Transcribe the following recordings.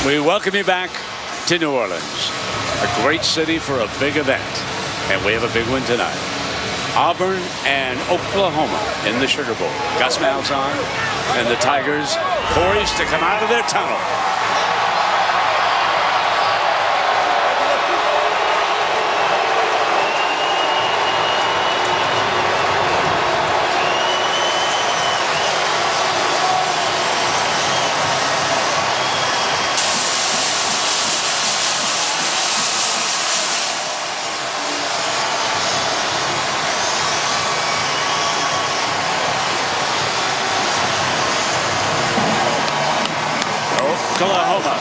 We welcome you back to New Orleans, a great city for a big event, and we have a big one tonight. Auburn and Oklahoma in the Sugar Bowl. Gus Malzahn and the Tigers poised to come out of their tunnel. Oklahoma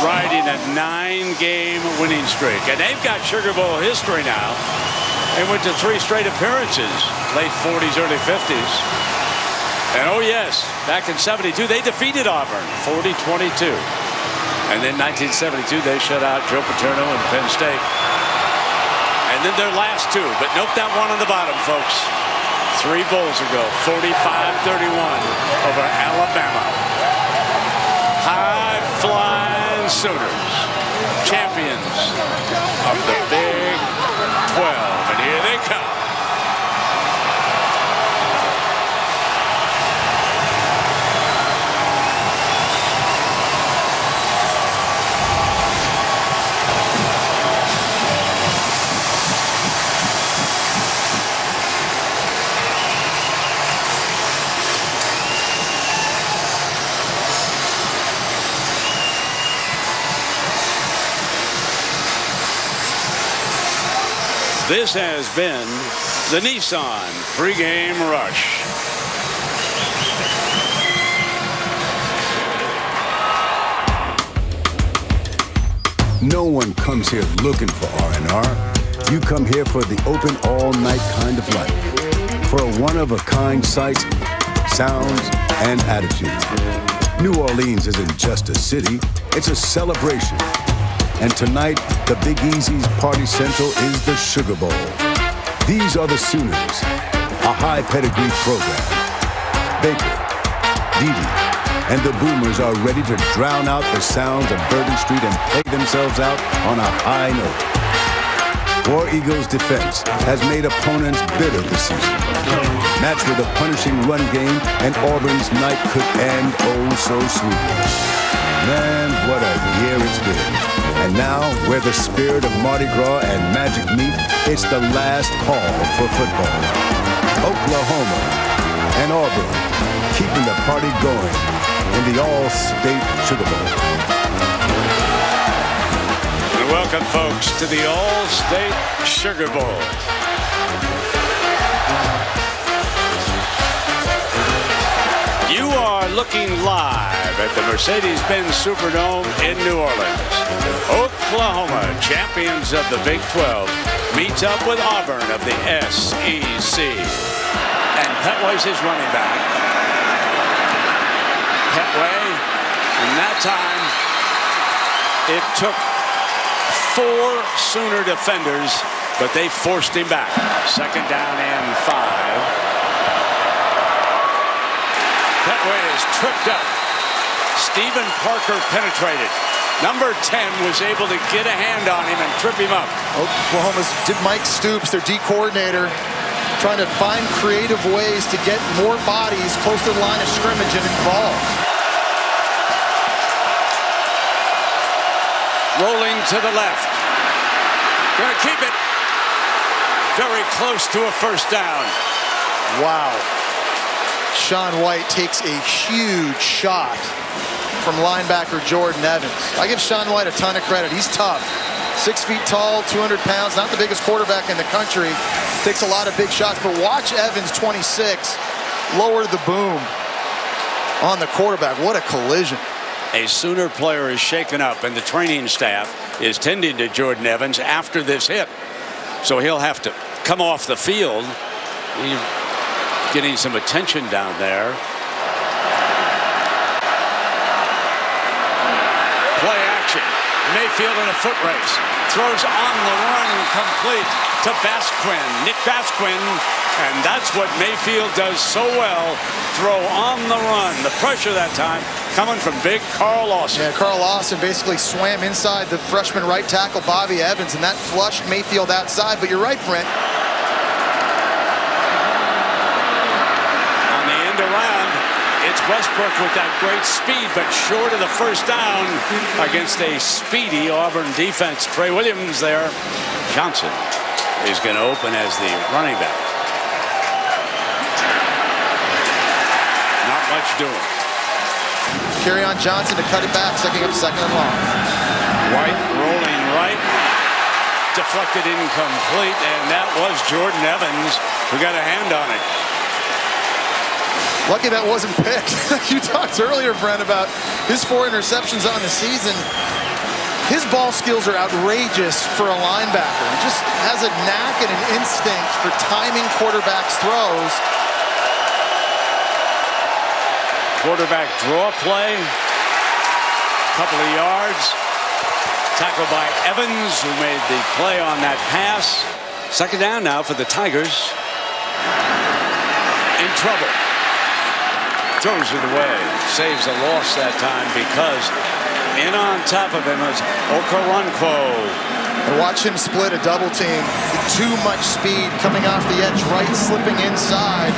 riding a 9-game winning streak, and they've got Sugar Bowl history now. They went to 3 straight appearances, late 40s, early 50s. And oh yes, back in 72, they defeated Auburn 40-22. And then 1972, they shut out Joe Paterno and Penn State. And then their last 2, but note that one on the bottom, folks. 3 bowls ago, 45-31 over Alabama. High-flying Sooners, champions of the Big 12, and here they come. This has been the Nissan pregame rush. No one comes here looking for R&R. You come here for the open all-night kind of life. For a one-of-a-kind sight, sounds, and attitude. New Orleans isn't just a city, it's a celebration. And tonight, the Big Easy's Party Central is the Sugar Bowl. These are the Sooners, a high pedigree program. Baker, Dede, and the Boomers are ready to drown out the sounds of Bourbon Street and peg themselves out on a high note. War Eagles' defense has made opponents bitter this season. Matched with a punishing run game, and Auburn's night could end oh so sweetly. Man, what a year it's been. And now, where the spirit of Mardi Gras and Magic meet, it's the last call for football. Oklahoma and Auburn keeping the party going in the All-State Sugar Bowl. And welcome, folks, to the All-State Sugar Bowl. You are looking live at the Mercedes-Benz Superdome in New Orleans. Oklahoma, champions of the Big 12, meets up with Auburn of the SEC. And Petway's his running back. Petway, and that time, it took 4 Sooner defenders, but they forced him back. 2nd down and 5. Petway is tripped up. Stephen Parker penetrated. Number 10 was able to get a hand on him and trip him up. Oklahoma's Mike Stoops, their D coordinator, trying to find creative ways to get more bodies close to the line of scrimmage and involved. Rolling to the left. Gonna keep it. Very close to a 1st down. Wow. Sean White takes a huge shot from linebacker Jordan Evans. I give Sean White a ton of credit. He's tough. 6 feet tall, 200 pounds, not the biggest quarterback in the country. Takes a lot of big shots, but watch Evans, 26, lower the boom on the quarterback. What a collision. A Sooner player is shaken up, and the training staff is tending to Jordan Evans after this hit. So he'll have to come off the field. He's getting some attention down there. Play action. Mayfield in a foot race. Throws on the run, complete to Basquin. Nick Basquin. And that's what Mayfield does so well. Throw on the run. The pressure that time coming from big Carl Lawson. Yeah, Carl Lawson basically swam inside the freshman right tackle Bobby Evans, and that flushed Mayfield outside. But you're right, Brent. On the end around, it's Westbrook with that great speed, but short of the first down against a speedy Auburn defense. Trey Williams there. Johnson is going to open as the running back. Not much doing. Kerryon Johnson to cut it back, second up, second and long. White rolling right. Deflected incomplete, and that was Jordan Evans who got a hand on it. Lucky that wasn't picked. You talked earlier, Brent, about his 4 interceptions on the season. His ball skills are outrageous for a linebacker. He just has a knack and an instinct for timing quarterbacks' throws. Quarterback draw play. Couple of yards. Tackled by Evans, who made the play on that pass. Second down now for the Tigers. In trouble. Throws it away. Saves a loss that time because in on top of him is Okoronkwo. And watch him split a double team. Too much speed coming off the edge right, slipping inside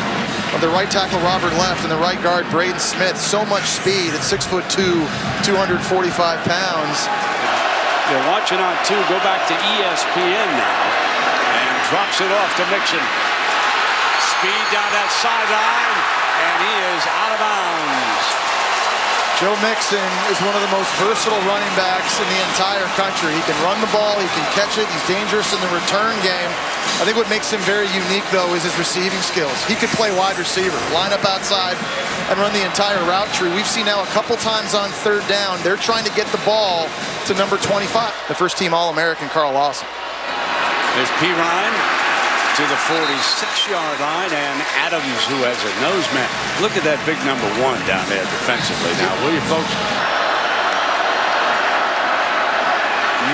of the right tackle Robert left and the right guard Braden Smith. So much speed at 6'2", 245 pounds. You're watching on 2. Go back to ESPN now. And drops it off to Mixon. Speed down that sideline. And he is out of bounds. Joe Mixon is one of the most versatile running backs in the entire country. He can run the ball, he can catch it, he's dangerous in the return game. I think what makes him very unique, though, is his receiving skills. He could play wide receiver, line up outside, and run the entire route tree. We've seen now a couple times on third down, they're trying to get the ball to number 25, the first-team All-American, Carl Lawson. There's P. Ryan to the 46-yard line, and Adams, who has a nose man. Look at that big number 1 down there defensively now, will you, folks?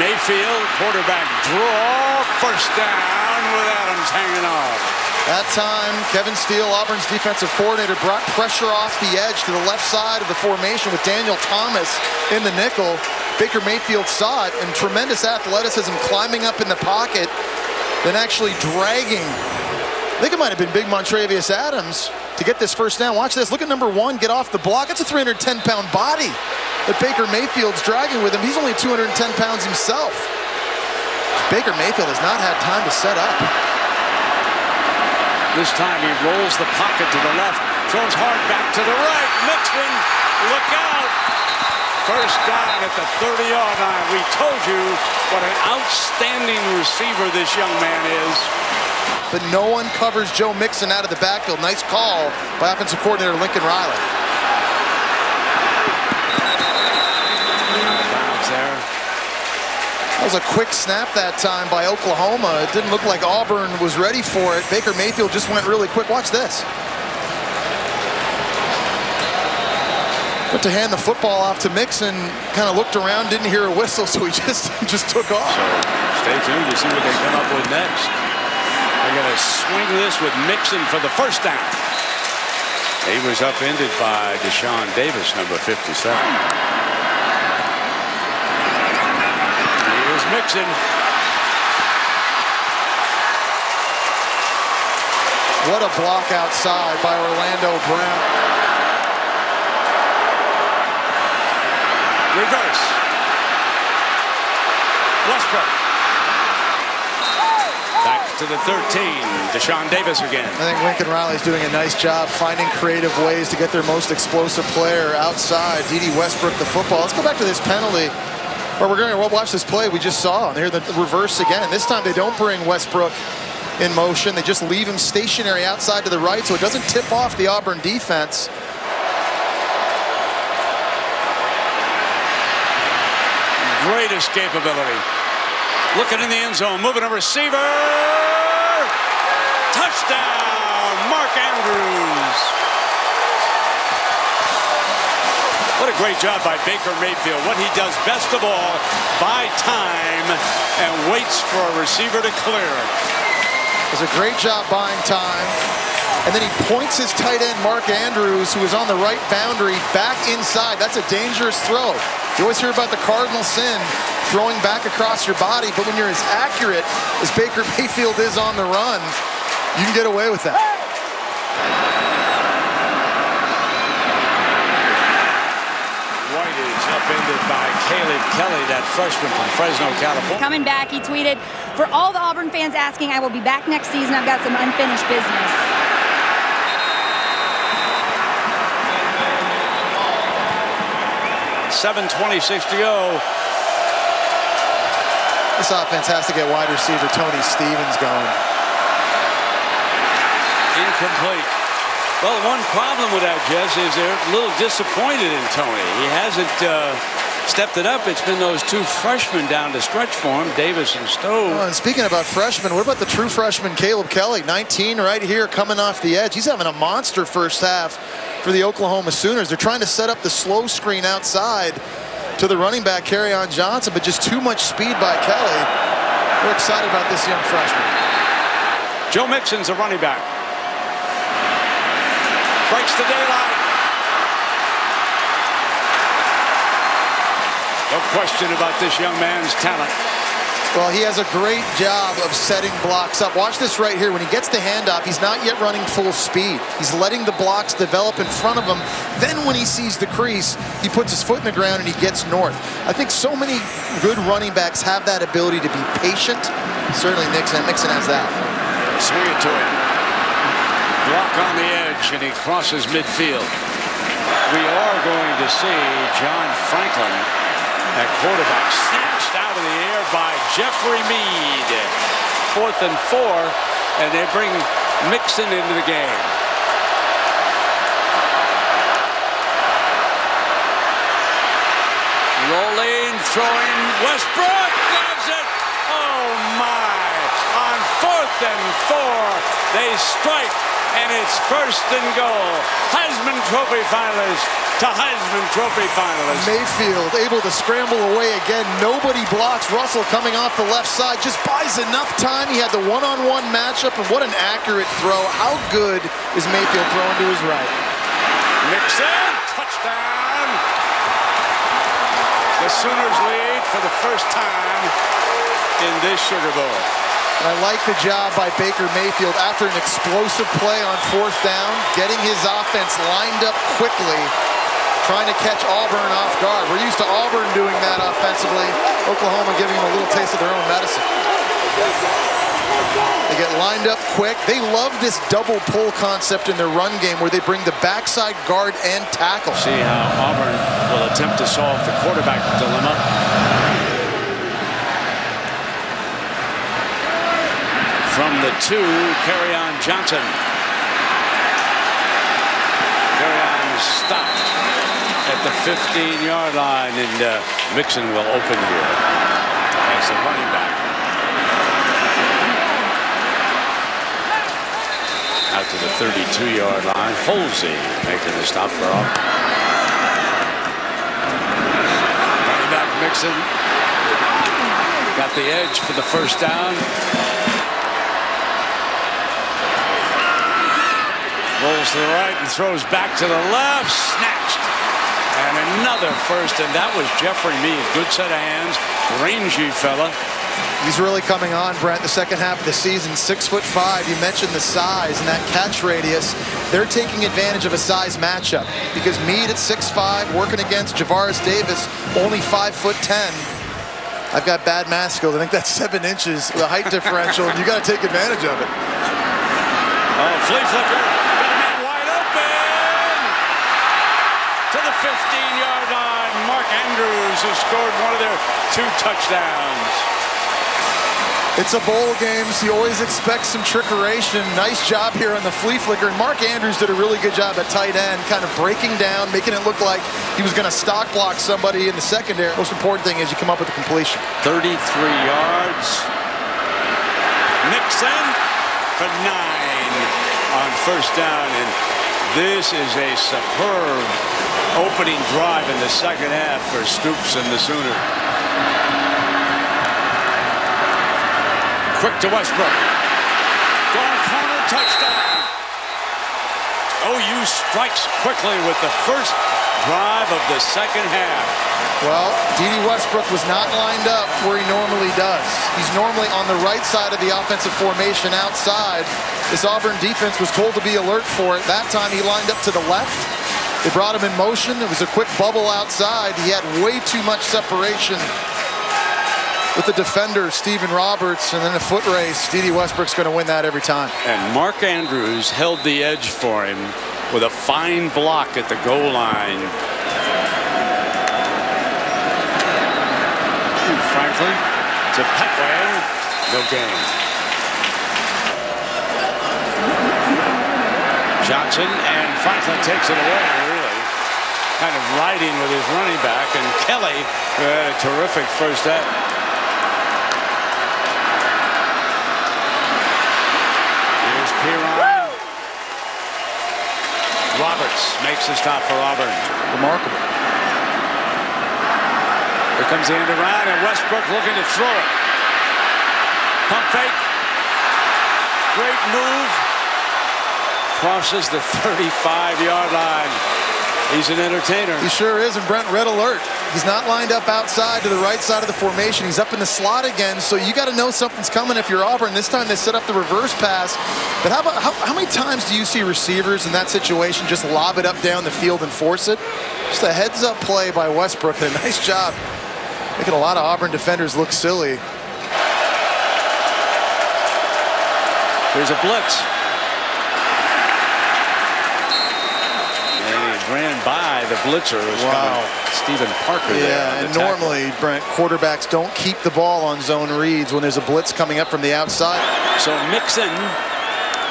Mayfield, quarterback draw, first down with Adams hanging off. That time, Kevin Steele, Auburn's defensive coordinator, brought pressure off the edge to the left side of the formation with Daniel Thomas in the nickel. Baker Mayfield saw it, and tremendous athleticism climbing up in the pocket, then actually dragging, I think it might have been big Montrevious Adams to get this first down. Watch this, look at number 1 get off the block. It's a 310-pound body that Baker Mayfield's dragging with him. He's only 210 pounds himself. Baker Mayfield has not had time to set up. This time he rolls the pocket to the left, throws hard back to the right. Mixon, look out. First down at the 30-yard line. We told you what an outstanding receiver this young man is. But no one covers Joe Mixon out of the backfield. Nice call by offensive coordinator Lincoln Riley. Out of bounds there. That was a quick snap that time by Oklahoma. It didn't look like Auburn was ready for it. Baker Mayfield just went really quick. Watch this. But to hand the football off to Mixon, kind of looked around, didn't hear a whistle, so he just took off. So stay tuned to see what they come up with next. They're going to swing this with Mixon for the first down. He was upended by Deshaun Davis, number 57. Here's Mixon. What a block outside by Orlando Brown. Reverse. Westbrook. Back to the 13. Deshaun Davis again. I think Lincoln Riley's doing a nice job finding creative ways to get their most explosive player outside. D.D. Westbrook, the football. Let's go back to this penalty. Or we're going to watch this play we just saw. And here the reverse again. This time they don't bring Westbrook in motion. They just leave him stationary outside to the right so it doesn't tip off the Auburn defense. Great escapability. Looking in the end zone, moving a receiver. Touchdown, Mark Andrews. What a What a great job by Baker Mayfield. What he does best of all, buy time and waits for a receiver to clear it. Does a great job buying time. And then he points his tight end, Mark Andrews, who is on the right boundary, back inside. That's a dangerous throw. You always hear about the cardinal sin, throwing back across your body, but when you're as accurate as Baker Mayfield is on the run, you can get away with that. White is upended by Caleb Kelly, that freshman from Fresno, California. Coming back, he tweeted, "For all the Auburn fans asking, I will be back next season. I've got some unfinished business." 7:26 to go. This offense has to get wide receiver Tony Stevens going. Incomplete. Well, one problem with that, Jess, is they're a little disappointed in Tony. He hasn't stepped it up. It's been those two freshmen down to stretch for him, Davis and Stowe. Oh, and speaking about freshmen, what about the true freshman Caleb Kelly, 19 right here coming off the edge. He's having a monster first half for the Oklahoma Sooners. They're trying to set up the slow screen outside to the running back, Kerryon Johnson, but just too much speed by Kelly. We're excited about this young freshman. Joe Mixon's a running back. Breaks the daylight. No question about this young man's talent. Well, he has a great job of setting blocks up. Watch this right here. When he gets the handoff, he's not yet running full speed. He's letting the blocks develop in front of him. Then when he sees the crease, he puts his foot in the ground and he gets north. I think so many good running backs have that ability to be patient. Certainly Mixon has that. Swing it to him. Block on the edge, and he crosses midfield. We are going to see John Franklin at quarterback, snatched out of the air by Jeffrey Mead. 4th and 4, and they bring Mixon into the game. Rolling, throwing, Westbrook grabs it. Oh my! On 4th and 4, they strike, and it's 1st and goal. Heisman Trophy finalist to Heisman Trophy finalist. Mayfield able to scramble away again. Nobody blocks. Russell coming off the left side just buys enough time. He had the one-on-one matchup, and what an accurate throw. How good is Mayfield throwing to his right? Mixon, touchdown. The Sooners lead for the first time in this Sugar Bowl. And I like the job by Baker Mayfield after an explosive play on 4th down, getting his offense lined up quickly, trying to catch Auburn off guard. We're used to Auburn doing that offensively. Oklahoma giving them a little taste of their own medicine. They get lined up quick. They love this double pull concept in their run game where they bring the backside guard and tackle. See how Auburn will attempt to solve the quarterback dilemma. From the 2, Kerryon Johnson. Kerryon stopped at the 15-yard line, and Mixon will open here as a running back. Out to the 32-yard line. Holsey making the stop for Auburn. Running back Mixon got the edge for the 1st down. Rolls to the right and throws back to the left. Snatched. And another 1st, and that was Jeffrey Mead. Good set of hands. Rangy fella. He's really coming on, Brent, the second half of the season. 6'5". You mentioned the size and that catch radius. They're taking advantage of a size matchup because Mead at 6'5", working against Javaris Davis, only 5'10". I've got bad math skills. I think that's 7 inches, the height differential, and you got to take advantage of it. Oh, flea flicker. Got a man wide open. To the 15-yard line. Mark Andrews, who scored one of their 2 touchdowns. It's a bowl game, so you always expect some trickeration. Nice job here on the flea flicker. And Mark Andrews did a really good job at tight end, kind of breaking down, making it look like he was going to stock block somebody in the secondary. Most important thing is you come up with the completion. 33 yards. Mixon for 9 on 1st down. And this is a superb opening drive in the second half for Stoops and the Sooners. Quick to Westbrook. Going corner, touchdown. OU strikes quickly with the first drive of the second half. Well, D.D. Westbrook was not lined up where he normally does. He's normally on the right side of the offensive formation outside. This Auburn defense was told to be alert for it. That time he lined up to the left. They brought him in motion. It was a quick bubble outside. He had way too much separation with the defender, Stephen Roberts, and then a foot race. D.D. Westbrook's going to win that every time. And Mark Andrews held the edge for him with a fine block at the goal line. Franklin to Petway. No gain. Johnson and Franklin takes it away, really. Kind of riding with his running back. And Kelly, who had a terrific first half. Here's Piron. Roberts makes the stop for Auburn. Remarkable. Here comes the end around, and Westbrook looking to throw it. Pump fake. Great move. Crosses the 35-yard line. He's an entertainer. He sure is, and Brent, red alert. He's not lined up outside to the right side of the formation. He's up in the slot again, so you got to know something's coming if you're Auburn. This time they set up the reverse pass. But how many times do you see receivers in that situation just lob it up down the field and force it? Just a heads-up play by Westbrook, and a nice job making a lot of Auburn defenders look silly. There's a blitz. And he ran by the blitzer. Wow. Stephen Parker there. Yeah, and normally, Brent, quarterbacks don't keep the ball on zone reads when there's a blitz coming up from the outside. So Mixon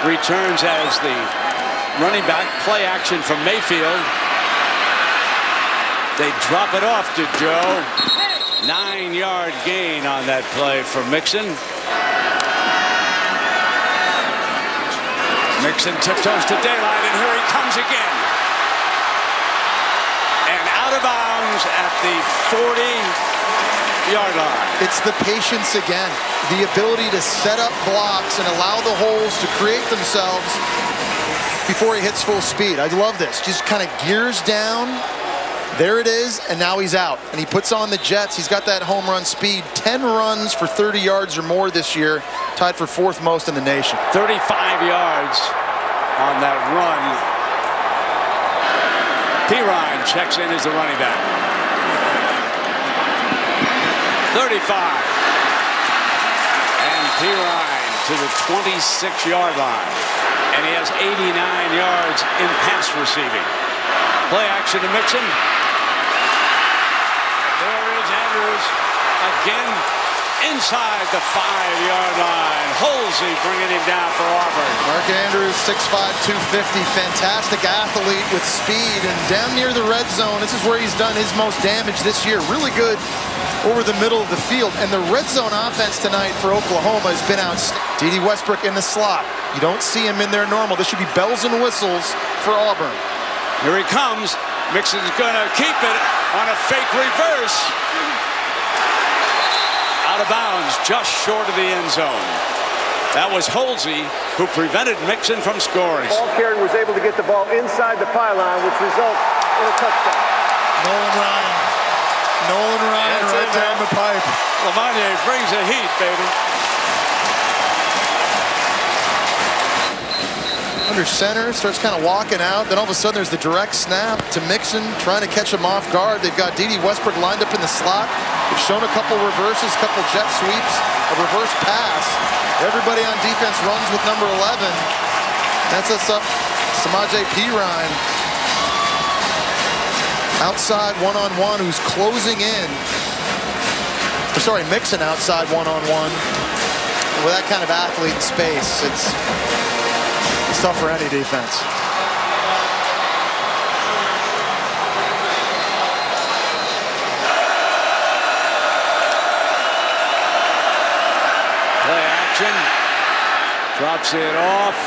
returns as the running back. Play action from Mayfield. They drop it off to Joe. 9-yard gain on that play for Mixon. Mixon tiptoes to daylight, and here he comes again. And out of bounds at the 40-yard line. It's the patience again. The ability to set up blocks and allow the holes to create themselves before he hits full speed. I love this. Just kind of gears down. There it is, and now he's out. And he puts on the Jets. He's got that home run speed. 10 runs for 30 yards or more this year, tied for 4th most in the nation. 35 yards on that run. Piron checks in as the running back. 35. And Piron to the 26-yard line. And he has 89 yards in pass receiving. Play action to Mixon. There is Andrews again inside the 5-yard line. Holsey bringing him down for Auburn. Mark Andrews, 6'5", 250, fantastic athlete with speed, and down near the red zone, this is where he's done his most damage this year. Really good over the middle of the field, and the red zone offense tonight for Oklahoma has been outstanding. D.D. Westbrook in the slot. You don't see him in there normal. This should be bells and whistles for Auburn. Here he comes. Mixon's going to keep it on a fake reverse. Out of bounds, just short of the end zone. That was Holsey who prevented Mixon from scoring. Ball carrier was able to get the ball inside the pylon, which results in a touchdown. Nolan Ryan right down the pipe. Lamagna brings the heat, baby. Under center, starts kind of walking out. Then all of a sudden there's the direct snap to Mixon, trying to catch him off guard. They've got D.D. Westbrook lined up in the slot. They've shown a couple reverses, couple jet sweeps, a reverse pass. Everybody on defense runs with number 11. That sets up Samaje Perine. Outside one-on-one, who's closing in. Sorry, Mixon outside one-on-one. With that kind of athlete in space, it's tough for any defense. Play action. Drops it off,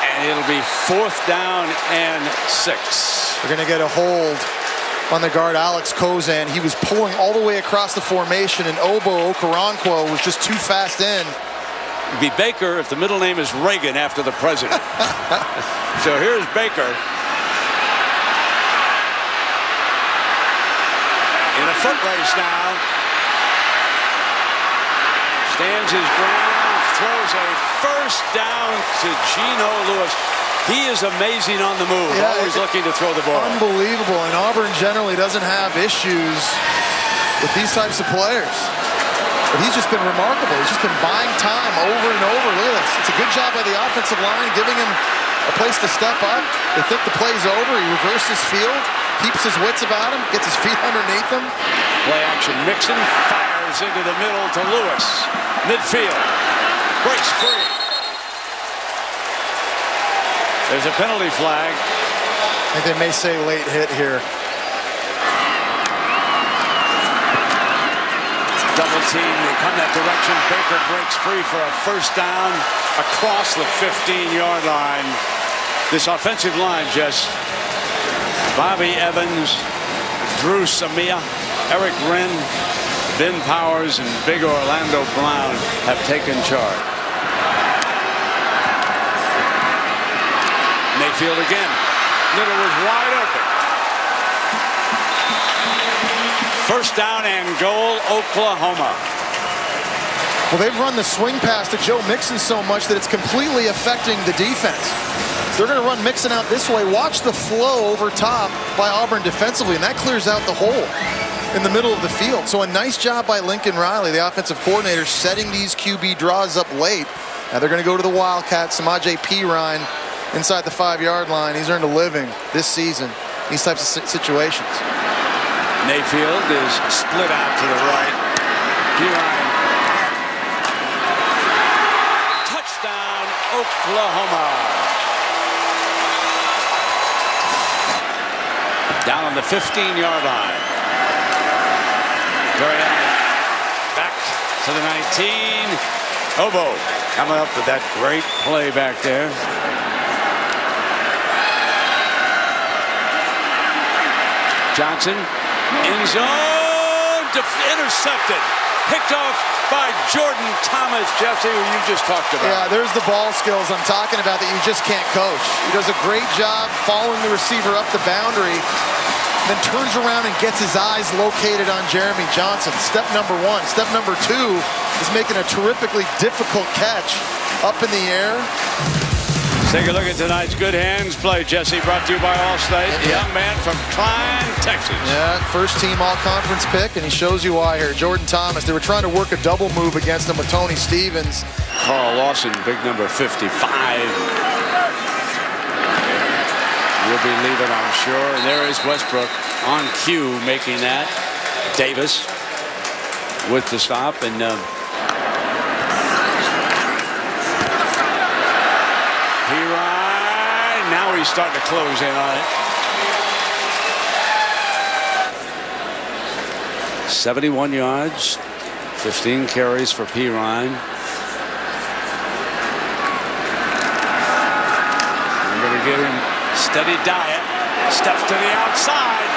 and it'll be 4th down and 6. We're going to get a hold on the guard, Alex Kozan. He was pulling all the way across the formation, and Obo Okoronkwo was just too fast in. It'd be Baker if the middle name is Reagan after the president. So here's Baker. In a foot race now. Stands his ground, throws a first down to Geno Lewis. He is amazing on the move, always looking to throw the ball. Unbelievable, and Auburn generally doesn't have issues with these types of players. But he's just been remarkable. He's just been buying time over and over. Look at this. It's a good job by the offensive line, giving him a place to step up. They think the play's over. He reverses field, keeps his wits about him, gets his feet underneath him. Play action. Mixon fires into the middle to Lewis. Midfield. Breaks free. There's a penalty flag. I think they may say late hit here. Double team, they come that direction. Baker breaks free for a first down across the 15-yard line. This offensive line, Jess. Bobby Evans, Drew Samia, Eric Wren, Ben Powers, and Big Orlando Brown have taken charge. Mayfield again. Little was wide open. First down and goal, Oklahoma. Well, they've run the swing pass to Joe Mixon so much that it's completely affecting the defense. So they're going to run Mixon out this way. Watch the flow over top by Auburn defensively, and that clears out the hole in the middle of the field. So a nice job by Lincoln Riley, the offensive coordinator, setting these QB draws up late. Now they're going to go to the Wildcats. Samaje Perine inside the 5-yard line. He's earned a living this season in these types of situations. Mayfield is split out to the right. Perine. Touchdown, Oklahoma. Down on the 15-yard line. Back to the 19. Obo coming up with that great play back there. Johnson, end zone, intercepted. Picked off by Jordan Thomas, Jesse, who you just talked about. Yeah, there's the ball skills I'm talking about that you just can't coach. He does a great job following the receiver up the boundary, then turns around and gets his eyes located on Jeremy Johnson. Step number one. Step number two is making a terrifically difficult catch up in the air. Take a look at tonight's Good Hands play, Jesse, brought to you by Allstate. The young man from Klein, Texas. Yeah, first team all-conference pick, and he shows you why here. Jordan Thomas, they were trying to work a double move against him with Tony Stevens. Carl Lawson, big number 55. Will be leaving, I'm sure. And there is Westbrook on cue making that. Davis with the stop, and now he's starting to close in on it. 71 yards, 15 carries for Perine. I'm going to give him steady diet. Steps to the outside.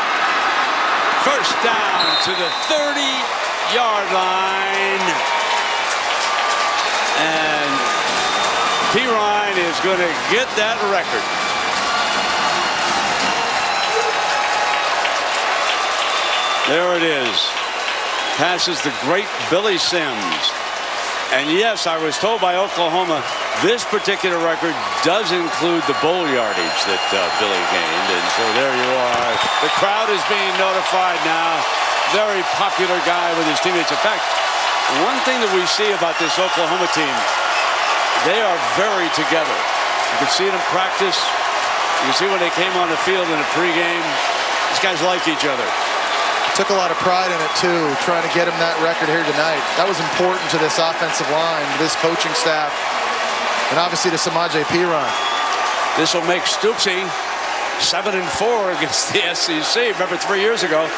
First down to the 30-yard line. And Perine is going to get that record. There it is. Passes the great Billy Sims. And yes, I was told by Oklahoma, this particular record does include the bowl yardage that Billy gained. And so there you are. The crowd is being notified now. Very popular guy with his teammates. In fact, one thing that we see about this Oklahoma team, they are very together. You can see it in practice. You can see when they came on the field in the pregame. These guys like each other. Took a lot of pride in it, too, trying to get him that record here tonight. That was important to this offensive line, to this coaching staff, and obviously to Samaje Perine. This will make Stoops 7-4 against the SEC. Remember 3 years ago,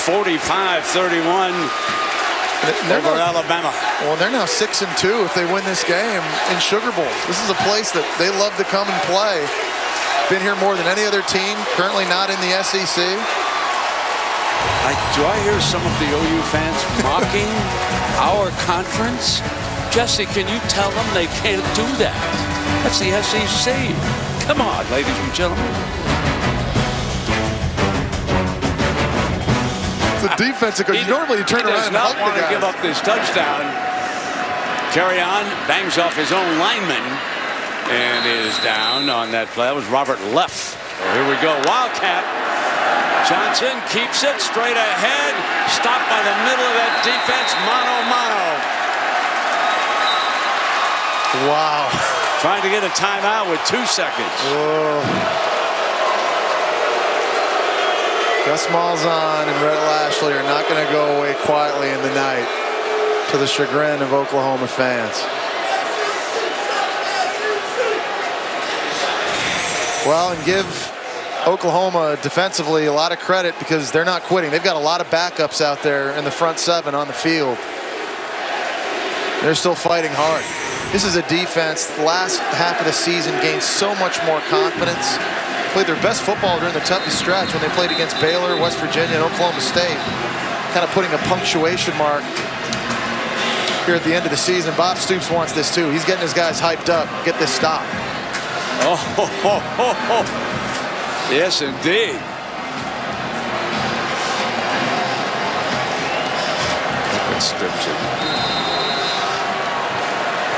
45-31 over Alabama. Well, they're now 6-2 if they win this game in Sugar Bowl. This is a place that they love to come and play. Been here more than any other team, currently not in the SEC. Do I hear some of the OU fans mocking our conference? Jesse, can you tell them they can't do that? That's the SEC. Come on, ladies and gentlemen. The defense, normally you turn around and does not hug want the to guy. give up this touchdown. Carry on, bangs off his own lineman, and is down on that play. That was Robert Leff. Oh, here we go, Wildcat. Johnson keeps it straight ahead. Stopped by the middle of that defense. Mano a mano. Wow. Trying to get a timeout with 2 seconds. Whoa. Gus Malzahn and Rhett Lashley are not going to go away quietly in the night, to the chagrin of Oklahoma fans. Well, and give Oklahoma defensively a lot of credit, because they're not quitting. They've got a lot of backups out there in the front seven on the field. They're still fighting hard. This is a defense, the last half of the season, gained so much more confidence. Played their best football during the toughest stretch when they played against Baylor, West Virginia, and Oklahoma State. Kind of putting a punctuation mark here at the end of the season. Bob Stoops wants this too. He's getting his guys hyped up. Get this stop. Oh, yes, indeed. Stoops it.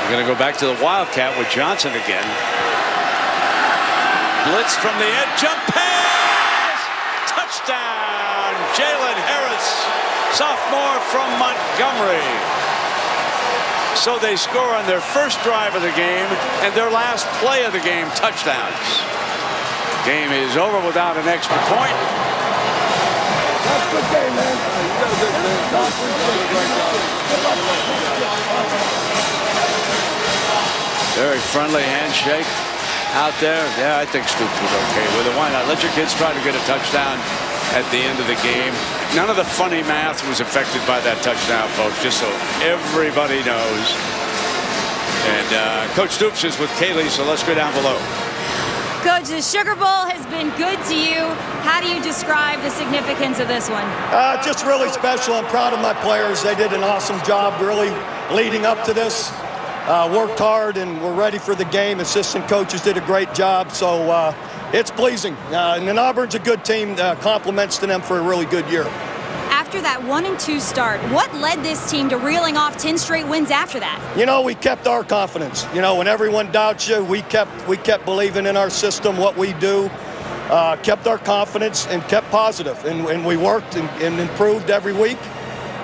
We're going to go back to the Wildcat with Johnson again. Blitz from the edge, jump pass! Touchdown! Jalen Harris, sophomore from Montgomery. So they score on their first drive of the game and their last play of the game, touchdowns. Game is over without an extra point. That's a good game, man. You got a good Very friendly handshake out there. Yeah, I think Stoops was okay with it. Why not? Let your kids try to get a touchdown at the end of the game. None of the funny math was affected by that touchdown, folks, just so everybody knows. And Coach Stoops is with Kaylee, so let's go down below. Coach, the Sugar Bowl has been good to you. How do you describe the significance of this one? Just really special. I'm proud of my players. They did an awesome job really leading up to this. Worked hard and we're ready for the game. Assistant coaches did a great job, so it's pleasing. And Auburn's a good team. Compliments to them for a really good year. After that 1-2 start, what led this team to reeling off 10 straight wins after that? You know, we kept our confidence. You know, when everyone doubts you, we kept believing in our system, what we do, kept our confidence and kept positive. And we worked and improved every week.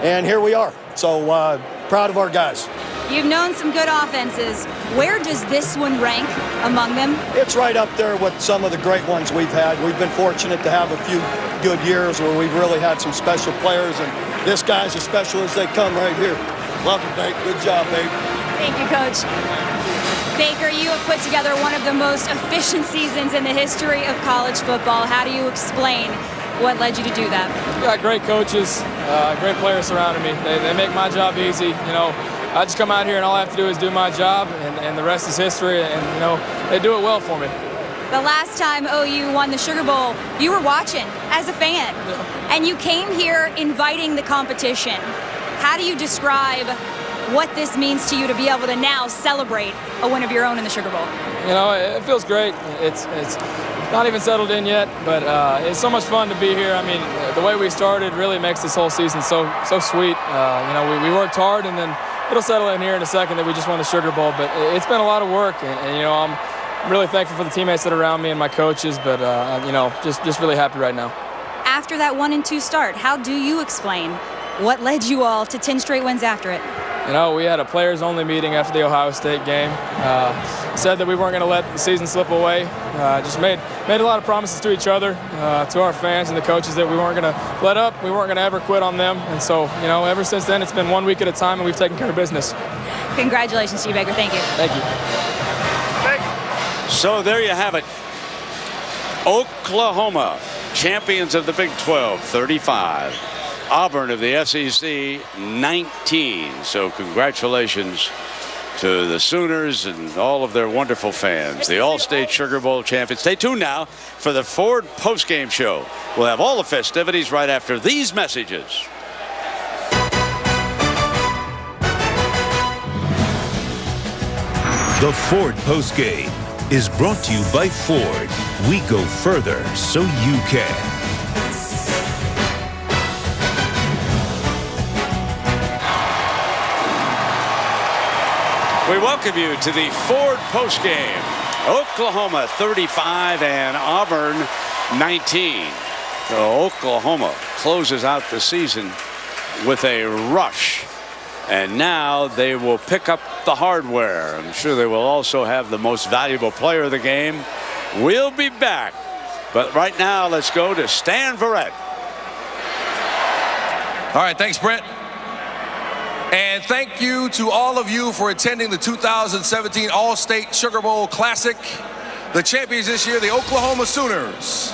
And here we are. So proud of our guys. You've known some good offenses. Where does this one rank among them? It's right up there with some of the great ones we've had. We've been fortunate to have a few good years where we've really had some special players, and this guy's as special as they come right here. Love it, Babe. Good job, babe. Thank you, Coach. Baker, you have put together one of the most efficient seasons in the history of college football. How do you explain what led you to do that? Got great coaches, great players surrounding me. They make my job easy. You know, I just come out here and all I have to do is do my job, and the rest is history. And you know, they do it well for me. The last time OU won the Sugar Bowl, you were watching as a fan, and you came here inviting the competition. How do you describe what this means to you to be able to now celebrate a win of your own in the Sugar Bowl? You know, it feels great. It's not even settled in yet, but it's so much fun to be here. I mean, the way we started really makes this whole season so sweet. You know, we worked hard, and then it'll settle in here in a second that we just won the Sugar Bowl. But it's been a lot of work, and you know, I'm really thankful for the teammates that are around me and my coaches. But you know, just really happy right now. After that 1-2 start, how do you explain what led you all to 10 straight wins after it? You know, we had a players-only meeting after the Ohio State game. Said that we weren't going to let the season slip away. Just made a lot of promises to each other, to our fans and the coaches, that we weren't going to let up. We weren't going to ever quit on them. And so, you know, ever since then, it's been 1 week at a time, and we've taken care of business. Congratulations to you, Baker. Thank you. Thank you. So there you have it. Oklahoma, champions of the Big 12, 35. Auburn of the SEC, 19. So congratulations to the Sooners and all of their wonderful fans, the All-State Sugar Bowl champions. Stay tuned now for the Ford postgame show. We'll have all the festivities right after these messages. The Ford postgame is brought to you by Ford. We go further so you can. We welcome you to the Ford postgame. Oklahoma 35 and Auburn 19. So Oklahoma closes out the season with a rush. And now they will pick up the hardware. I'm sure they will also have the most valuable player of the game. We'll be back. But right now, let's go to Stan Verrett. All right, thanks, Brent. And thank you to all of you for attending the 2017 All-State Sugar Bowl Classic. The champions this year, the Oklahoma Sooners.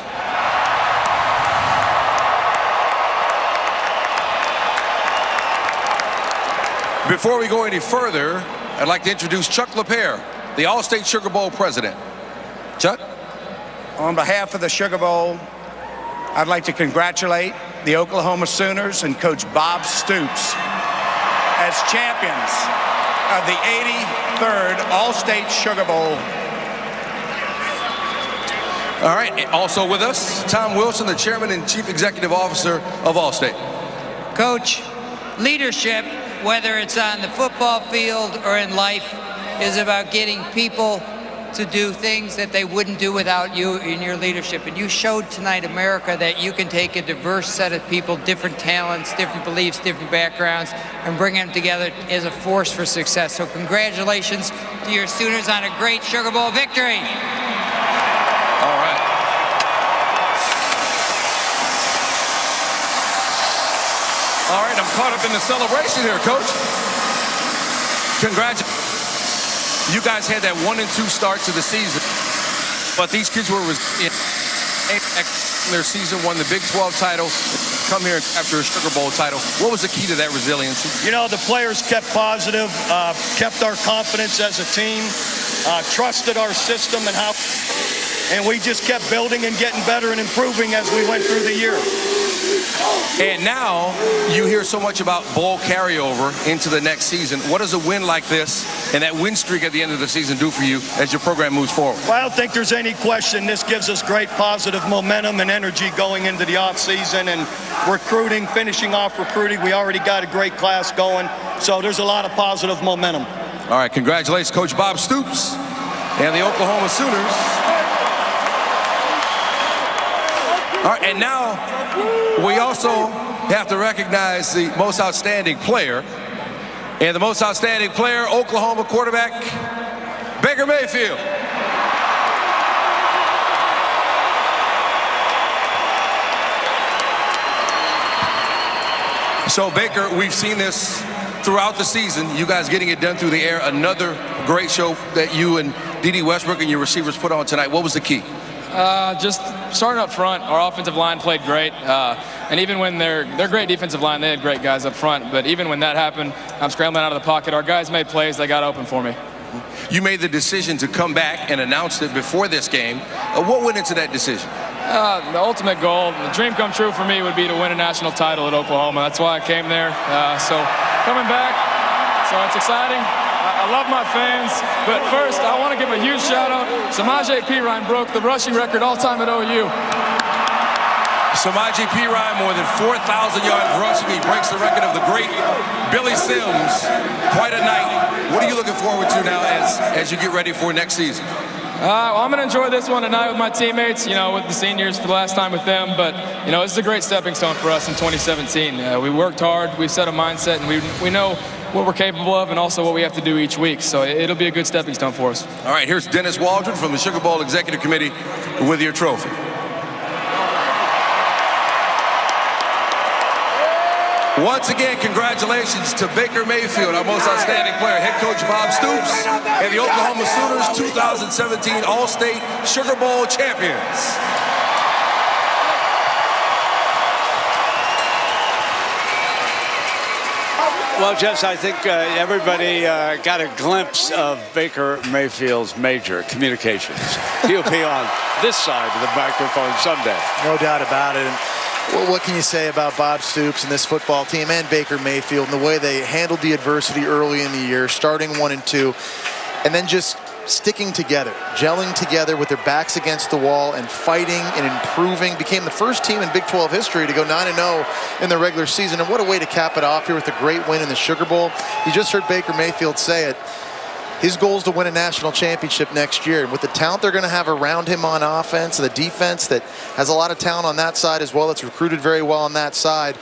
Before we go any further, I'd like to introduce Chuck LaPierre, the All-State Sugar Bowl president. Chuck? On behalf of the Sugar Bowl, I'd like to congratulate the Oklahoma Sooners and Coach Bob Stoops as champions of the 83rd All-State Sugar Bowl. All right, also with us, Tom Wilson, the chairman and chief executive officer of All-State. Coach, leadership, whether it's on the football field or in life, is about getting people to do things that they wouldn't do without you in your leadership. And you showed tonight, America, that you can take a diverse set of people, different talents, different beliefs, different backgrounds, and bring them together as a force for success. So congratulations to your Sooners on a great Sugar Bowl victory. All right. All right, I'm caught up in the celebration here, Coach. Congratulations. You guys had that 1-2 start to the season, but these kids were in their season, won the Big 12 title, come here after a Sugar Bowl title. What was the key to that resiliency? You know, the players kept positive, kept our confidence as a team, trusted our system and we just kept building and getting better and improving as we went through the year. And now you hear so much about bowl carryover into the next season. What does a win like this and that win streak at the end of the season do for you as your program moves forward? Well, I don't think there's any question. This gives us great positive momentum and energy going into the offseason and recruiting, finishing off recruiting. We already got a great class going, so there's a lot of positive momentum. All right, congratulations, Coach Bob Stoops and the Oklahoma Sooners. All right, and now we also have to recognize the most outstanding player. And the most outstanding player, Oklahoma quarterback, Baker Mayfield. So, Baker, we've seen this throughout the season. You guys getting it done through the air. Another great show that you and D.D. Westbrook and your receivers put on tonight. What was the key? Just starting up front, our offensive line played great. And even when they're great defensive line, they had great guys up front. But even when that happened, I'm scrambling out of the pocket. Our guys made plays. They got open for me. You made the decision to come back and announced it before this game. What went into that decision? The ultimate goal, the dream come true for me would be to win a national title at Oklahoma. That's why I came there. So coming back, so it's exciting. I love my fans, but first I want to give a huge shout out. Samaje Perine broke the rushing record all time at OU. Samaje Perine, more than 4,000 yards rushing. He breaks the record of the great Billy Sims. Quite a night. What are you looking forward to now as you get ready for next season? Well, I'm going to enjoy this one tonight with my teammates, you know, with the seniors for the last time with them. But, you know, this is a great stepping stone for us in 2017. We worked hard, we set a mindset, and we know what we're capable of and also what we have to do each week. So it'll be a good stepping stone for us. All right, here's Dennis Waldron from the Sugar Bowl Executive Committee with your trophy. Once again, congratulations to Baker Mayfield, our most outstanding player, head coach Bob Stoops, and the Oklahoma Sooners 2017 All-State Sugar Bowl champions. Well, Jess, I think everybody got a glimpse of Baker Mayfield's major communications. He'll be on this side of the microphone someday. No doubt about it. And, well, what can you say about Bob Stoops and this football team and Baker Mayfield and the way they handled the adversity early in the year, starting 1-2, and then just sticking together, gelling together with their backs against the wall and fighting and improving. Became the first team in Big 12 history to go 9-0 in the regular season. And what a way to cap it off here with a great win in the Sugar Bowl. You just heard Baker Mayfield say it. His goal is to win a national championship next year. And with the talent they're going to have around him on offense, the defense that has a lot of talent on that side as well, it's recruited very well on that side,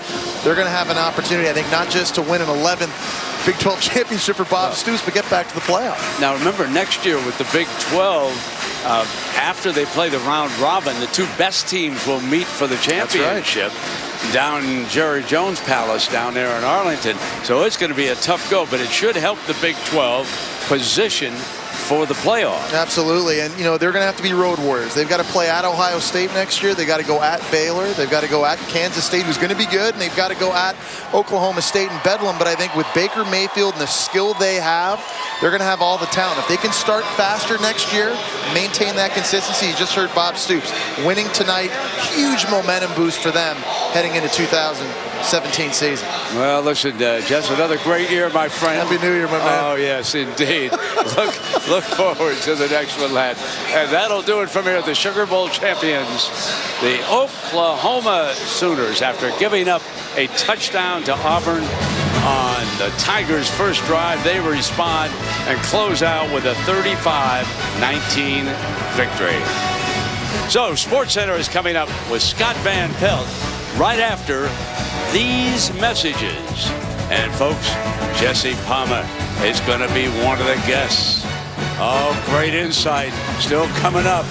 they're going to have an opportunity, I think, not just to win an 11th Big 12 championship for Bob Stoops, but get back to the playoff. Now, remember, next year with the Big 12, after they play the round robin, the two best teams will meet for the championship down in Jerry Jones Palace down there in Arlington. So it's going to be a tough go, but it should help the Big 12 position for the playoff. Absolutely. And, you know, they're going to have to be road warriors. They've got to play at Ohio State next year. They've got to go at Baylor. They've got to go at Kansas State, who's going to be good. And they've got to go at Oklahoma State and Bedlam. But I think with Baker Mayfield and the skill they have, they're going to have all the talent. If they can start faster next year, maintain that consistency. You just heard Bob Stoops winning tonight. Huge momentum boost for them heading into 2017 season. Well, listen, Jess, another great year, my friend. Happy New Year, my man. Oh, yes, indeed. Look forward to the next one, lad. And that'll do it from here. The Sugar Bowl champions, the Oklahoma Sooners, after giving up a touchdown to Auburn on the Tigers' first drive, they respond and close out with a 35-19 victory. So, SportsCenter is coming up with Scott Van Pelt right after these messages. And folks, Jesse Palmer is going to be one of the guests. Oh, great insight still coming up.